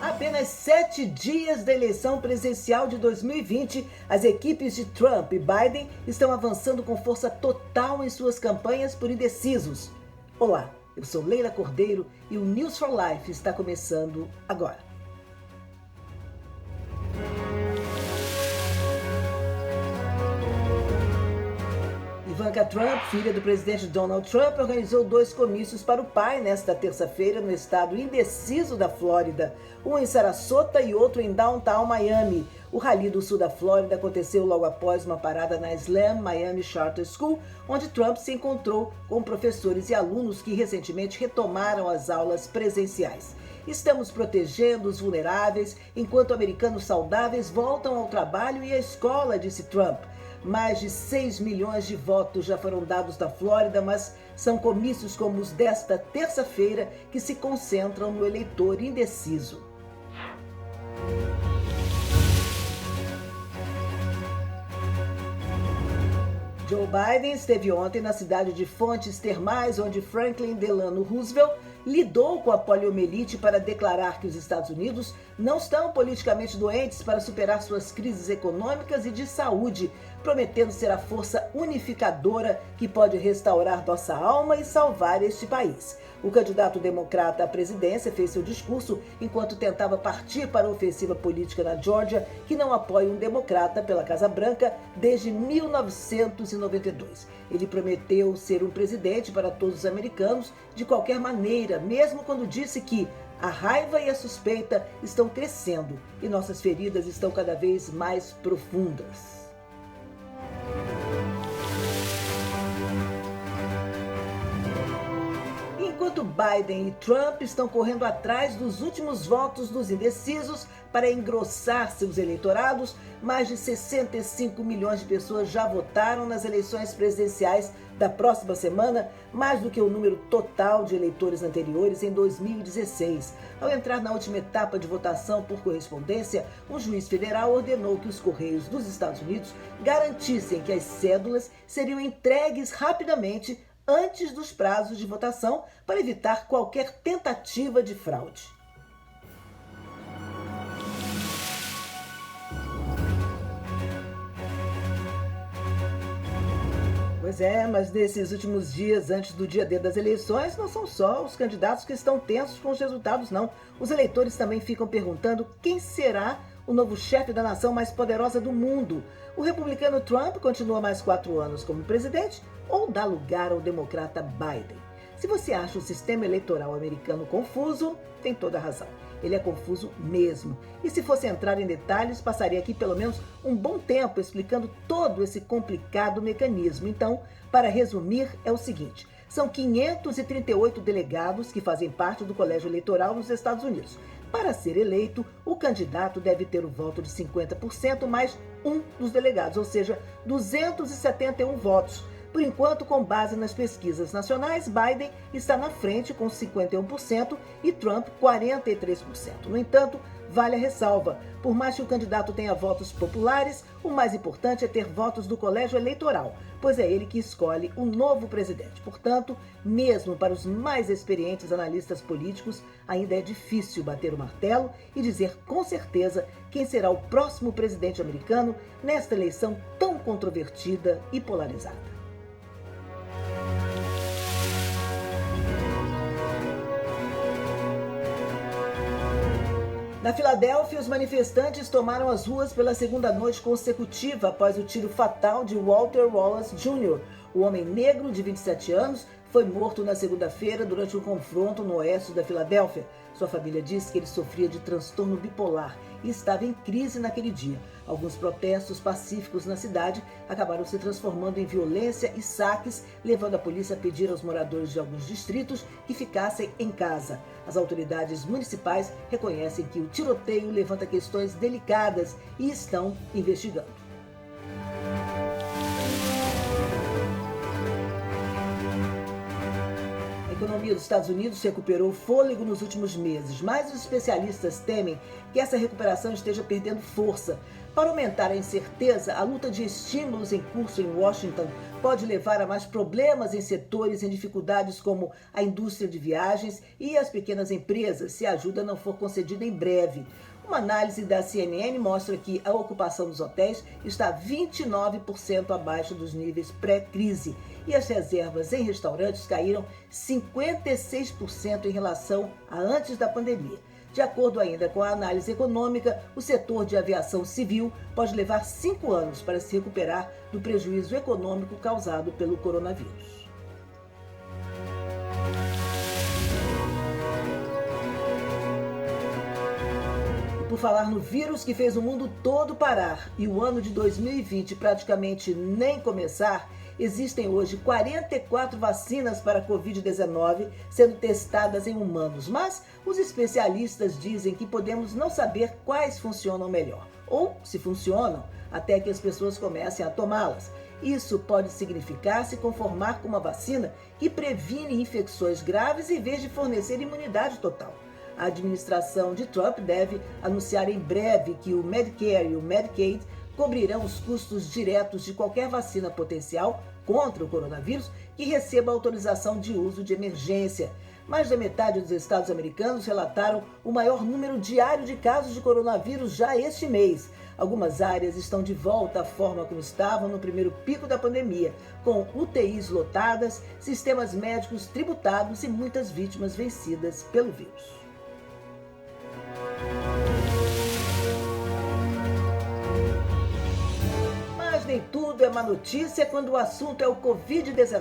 A apenas 7 dias da eleição presidencial de 2020, as equipes de Trump e Biden estão avançando com força total em suas campanhas por indecisos. Olá, eu sou Leila Cordeiro e o News for Life está começando agora. Ivanka Trump, filha do presidente Donald Trump, organizou 2 comícios para o pai nesta terça-feira no estado indeciso da Flórida, um em Sarasota e outro em Downtown Miami. O rally do sul da Flórida aconteceu logo após uma parada na Slam Miami Charter School, onde Trump se encontrou com professores e alunos que recentemente retomaram as aulas presenciais. Estamos protegendo os vulneráveis enquanto americanos saudáveis voltam ao trabalho e à escola, disse Trump. Mais de 6 milhões de votos já foram dados na Flórida, mas são comícios como os desta terça-feira que se concentram no eleitor indeciso. Joe Biden esteve ontem na cidade de Fontes Termais, onde Franklin Delano Roosevelt lidou com a poliomielite para declarar que os Estados Unidos não estão politicamente doentes para superar suas crises econômicas e de saúde, prometendo ser a força unificadora que pode restaurar nossa alma e salvar este país. O candidato democrata à presidência fez seu discurso enquanto tentava partir para a ofensiva política na Geórgia, que não apoia um democrata pela Casa Branca desde 1992. Ele prometeu ser um presidente para todos os americanos de qualquer maneira, mesmo quando disse que a raiva e a suspeita estão crescendo e nossas feridas estão cada vez mais profundas. Enquanto Biden e Trump estão correndo atrás dos últimos votos dos indecisos para engrossar seus eleitorados, mais de 65 milhões de pessoas já votaram nas eleições presidenciais da próxima semana, mais do que o número total de eleitores anteriores em 2016. Ao entrar na última etapa de votação por correspondência, um juiz federal ordenou que os Correios dos Estados Unidos garantissem que as cédulas seriam entregues rapidamente antes dos prazos de votação para evitar qualquer tentativa de fraude. Pois é, mas nesses últimos dias antes do dia D das eleições, não são só os candidatos que estão tensos com os resultados, não. Os eleitores também ficam perguntando quem será o novo chefe da nação mais poderosa do mundo. O republicano Trump continua mais 4 anos como presidente ou dá lugar ao democrata Biden? Se você acha o sistema eleitoral americano confuso, tem toda a razão. Ele é confuso mesmo. E se fosse entrar em detalhes, passaria aqui pelo menos um bom tempo explicando todo esse complicado mecanismo. Então, para resumir, é o seguinte: são 538 delegados que fazem parte do colégio eleitoral nos Estados Unidos. Para ser eleito, o candidato deve ter o voto de 50% mais um dos delegados, ou seja, 271 votos. Por enquanto, com base nas pesquisas nacionais, Biden está na frente com 51% e Trump 43%. No entanto, vale a ressalva: por mais que o candidato tenha votos populares, o mais importante é ter votos do colégio eleitoral, pois é ele que escolhe o novo presidente. Portanto, mesmo para os mais experientes analistas políticos, ainda é difícil bater o martelo e dizer com certeza quem será o próximo presidente americano nesta eleição tão controvertida e polarizada. Na Filadélfia, os manifestantes tomaram as ruas pela segunda noite consecutiva após o tiro fatal de Walter Wallace Jr. O homem negro de 27 anos foi morto na segunda-feira durante um confronto no oeste da Filadélfia. Sua família diz que ele sofria de transtorno bipolar e estava em crise naquele dia. Alguns protestos pacíficos na cidade acabaram se transformando em violência e saques, levando a polícia a pedir aos moradores de alguns distritos que ficassem em casa. As autoridades municipais reconhecem que o tiroteio levanta questões delicadas e estão investigando. A economia dos Estados Unidos recuperou fôlego nos últimos meses, mas os especialistas temem que essa recuperação esteja perdendo força. Para aumentar a incerteza, a luta de estímulos em curso em Washington pode levar a mais problemas em setores em dificuldades como a indústria de viagens e as pequenas empresas, se a ajuda não for concedida em breve. Uma análise da CNN mostra que a ocupação dos hotéis está 29% abaixo dos níveis pré-crise e as reservas em restaurantes caíram 56% em relação a antes da pandemia. De acordo ainda com a análise econômica, o setor de aviação civil pode levar 5 anos para se recuperar do prejuízo econômico causado pelo coronavírus. Por falar no vírus que fez o mundo todo parar e o ano de 2020 praticamente nem começar, existem hoje 44 vacinas para a Covid-19 sendo testadas em humanos, mas os especialistas dizem que podemos não saber quais funcionam melhor, ou se funcionam, até que as pessoas comecem a tomá-las. Isso pode significar se conformar com uma vacina que previne infecções graves em vez de fornecer imunidade total. A administração de Trump deve anunciar em breve que o Medicare e o Medicaid cobrirão os custos diretos de qualquer vacina potencial contra o coronavírus que receba autorização de uso de emergência. Mais da metade dos estados americanos relataram o maior número diário de casos de coronavírus já este mês. Algumas áreas estão de volta à forma como estavam no primeiro pico da pandemia, com UTIs lotadas, sistemas médicos tributados e muitas vítimas vencidas pelo vírus. Nem tudo é má notícia quando o assunto é o Covid-19.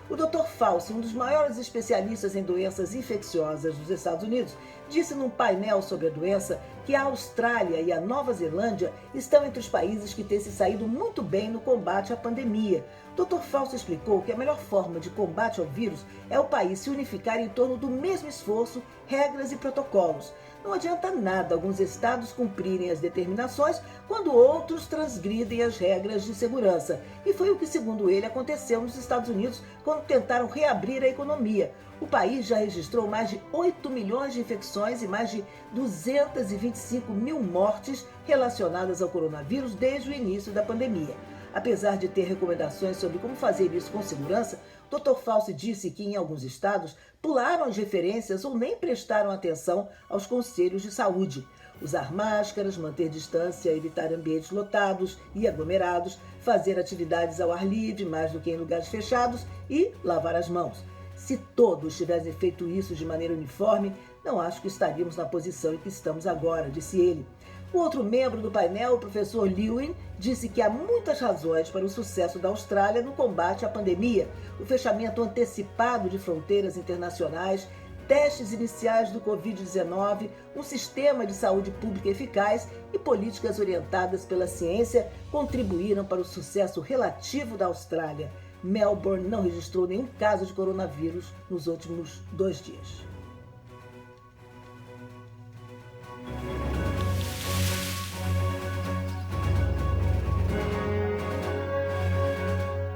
O Dr. Fauci, um dos maiores especialistas em doenças infecciosas dos Estados Unidos, disse num painel sobre a doença que a Austrália e a Nova Zelândia estão entre os países que têm se saído muito bem no combate à pandemia. Dr. Fauci explicou que a melhor forma de combate ao vírus é o país se unificar em torno do mesmo esforço, regras e protocolos. Não adianta nada alguns estados cumprirem as determinações quando outros transgridem as regras de segurança. E foi o que, segundo ele, aconteceu nos Estados Unidos quando tentaram reabrir a economia. O país já registrou mais de 8 milhões de infecções e mais de 225 mil mortes relacionadas ao coronavírus desde o início da pandemia. Apesar de ter recomendações sobre como fazer isso com segurança, Dr. Fauci disse que em alguns estados pularam as referências ou nem prestaram atenção aos conselhos de saúde. Usar máscaras, manter distância, evitar ambientes lotados e aglomerados, fazer atividades ao ar livre mais do que em lugares fechados e lavar as mãos. Se todos tivessem feito isso de maneira uniforme, não acho que estaríamos na posição em que estamos agora, disse ele. O outro membro do painel, o professor Lewin, disse que há muitas razões para o sucesso da Austrália no combate à pandemia. O fechamento antecipado de fronteiras internacionais, testes iniciais do Covid-19, um sistema de saúde pública eficaz e políticas orientadas pela ciência contribuíram para o sucesso relativo da Austrália. Melbourne não registrou nenhum caso de coronavírus nos últimos 2 dias.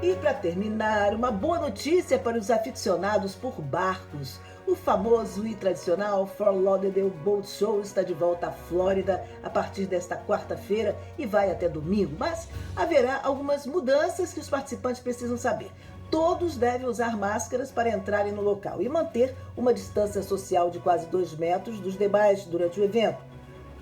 E para terminar, uma boa notícia para os aficionados por barcos. O famoso e tradicional Fort Lauderdale Boat Show está de volta à Flórida a partir desta quarta-feira e vai até domingo, mas haverá algumas mudanças que os participantes precisam saber. Todos devem usar máscaras para entrarem no local e manter uma distância social de quase 2 metros dos demais durante o evento.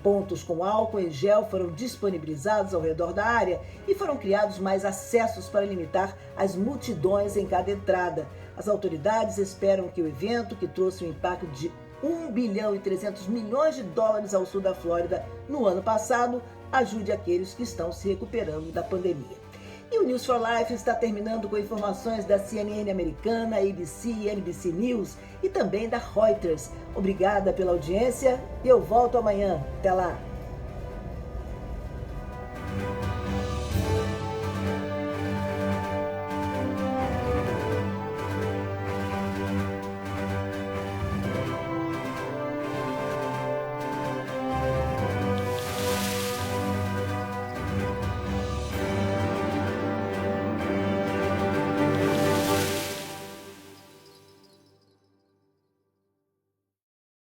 Pontos com álcool em gel foram disponibilizados ao redor da área e foram criados mais acessos para limitar as multidões em cada entrada. As autoridades esperam que o evento, que trouxe um impacto de 1 bilhão e 300 milhões de dólares ao sul da Flórida no ano passado, ajude aqueles que estão se recuperando da pandemia. E o News for Life está terminando com informações da CNN americana, ABC e NBC News e também da Reuters. Obrigada pela audiência e eu volto amanhã. Até lá!